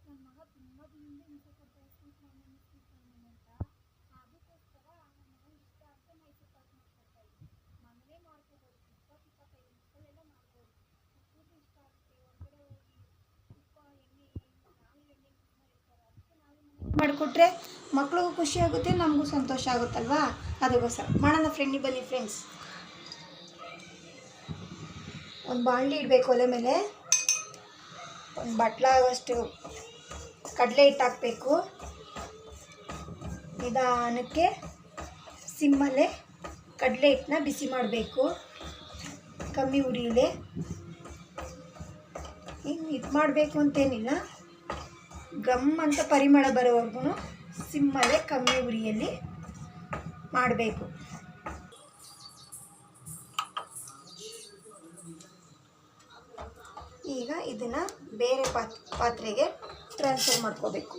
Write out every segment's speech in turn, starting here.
ನನ್ನ ಮಗ ತುಂಬ ದಿನದಿಂದ ಹಿಂಸೆ ಕೊಡ್ತಾರೆ ಸ್ವೀಟ್ ಮಾಡಿ ಸ್ವೀಟ್ ಮಾಡಿ ಅಂತ. ಅದಕ್ಕೋಸ್ಕರ ನನ್ನ ಮಗನಿಗೆ ಇಷ್ಟ ಅಂತ ಮೈಸೂರು ಪಾಕ್ ಮಾಡ್ಕೊಡ್ತಾ ಇದ್ದೆ. ಮನೇಲೇ ಮಾಡ್ಕೋಬೋದು, 20-25 ನಿಮಿಷದಲ್ಲೆಲ್ಲ ಮಾಡ್ಬೋದು. ಮಕ್ಕಳಿಗೂ ಇಷ್ಟ ಆಗುತ್ತೆ. ಹೊರಗಡೆ ಹೋಗಿ ತುಪ್ಪ ಎಣ್ಣೆ ನಾವೇ ಎಣ್ಣೆ ಯೂಸ್ ಮಾಡಿರ್ತಾರೆ, ಅದಕ್ಕೆ ನಾವೇ ಮನೇಲಿ ಮಾಡಿಕೊಟ್ರೆ ಮಕ್ಳಿಗೂ ಖುಷಿ ಆಗುತ್ತೆ, ನಮಗೂ ಸಂತೋಷ ಆಗುತ್ತಲ್ವಾ. ಅದಕ್ಕೋಸ್ಕರ ಮಾಡೋಣ ಫ್ರೆಂಡ್. ಬನ್ನಿ ಫ್ರೆಂಡ್ಸ್, ಒಂದು ಬಾಣಲಿ ಇಡಬೇಕು. ಒಲೆ ಮೇಲೆ ಒಂದು ಬಟ್ಲಾಗುವಷ್ಟು ಕಡಲೆ ಹಿಟ್ಟು ಹಾಕಬೇಕು. ನಿಧಾನಕ್ಕೆ ಸಿಮ್ಮಲ್ಲೇ ಕಡಲೆ ಹಿಟ್ಟನ್ನ ಬಿಸಿ ಮಾಡಬೇಕು, ಕಮ್ಮಿ ಉರಿಯಲೆ. ಇನ್ನು ಇದು ಮಾಡಬೇಕು ಅಂತೇನಿಲ್ಲ, ಗಮ್ ಅಂತ ಪರಿಮಳ ಬರೋವರೆಗೂ ಸಿಮ್ಮಲ್ಲೇ ಕಮ್ಮಿ ಉರಿಯಲ್ಲಿ ಮಾಡಬೇಕು. ಈಗ ಇದನ್ನು ಬೇರೆ ಪಾತ್ರೆಗೆ ಟ್ರಾನ್ಸ್ಫರ್ ಮಾಡ್ಕೋಬೇಕು.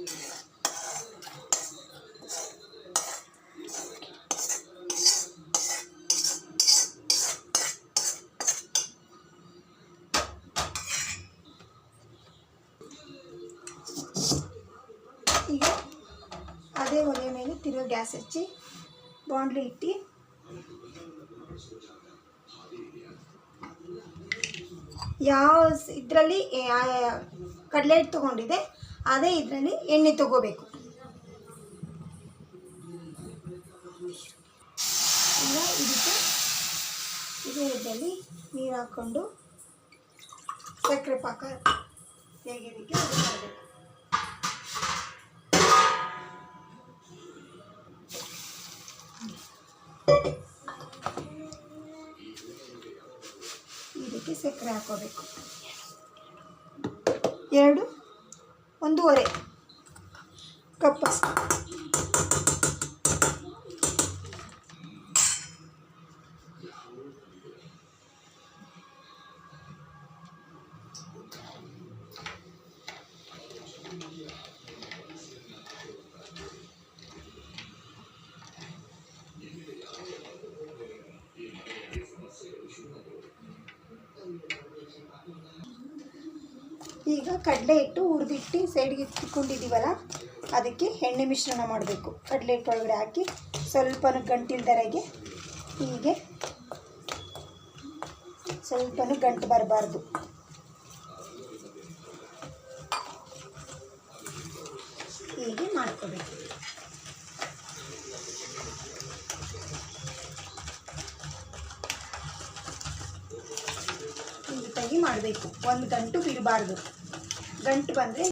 ಈಗ ಅದೇ ಒಲೆ ಮೇಲೆ ತಿರುಗಿ ಗ್ಯಾಸ್ ಹಚ್ಚಿ ಬಾಣಲಿ ಇಟ್ಟು ಯಾವ ಇದರಲ್ಲಿ ಕಡಲೆ ಹಿಟ್ಟು ತೊಗೊಂಡಿದೆ ಅದೇ ಇದರಲ್ಲಿ ಎಣ್ಣೆ ತಗೋಬೇಕು. ಈಗ ಇದಕ್ಕೆ ಇದೇ ಇದರಲ್ಲಿ ನೀರು ಹಾಕ್ಕೊಂಡು ಸಕ್ಕರೆ ಪಾಕ ತೆಗೆಯೋದಕ್ಕೆ ಮಾಡಬೇಕು. ಇದಕ್ಕೆ ಸಕ್ಕರೆ ಹಾಕೋಬೇಕು. 1.5 ಕಪ್ ಅಷ್ಟು. ಈಗ ಕಡಲೆ ಹಿಟ್ಟು ಹುರಿದಿಟ್ಟು ಸೈಡ್ಗೆ ಇಟ್ಕೊಂಡಿದ್ದೀವಲ್ಲ, ಅದಕ್ಕೆ ಎಣ್ಣೆ ಮಿಶ್ರಣ ಮಾಡಬೇಕು. ಕಡಲೆ ಹಿಟ್ಟು ಒಳಗಡೆ ಹಾಕಿ ಸ್ವಲ್ಪನೂ ಗಂಟಿಲ್ದರೆಗೆ, ಹೀಗೆ ಸ್ವಲ್ಪನೂ ಗಂಟು ಬರಬಾರ್ದು. ಹೀಗೆ ಮಾಡ್ಕೋಬೇಕು. ನೀಟಾಗಿ ಮಾಡಬೇಕು, ಒಂದು ಗಂಟು ಬಿಡಬಾರ್ದು. ಗಂಟು ಬಂದರೆ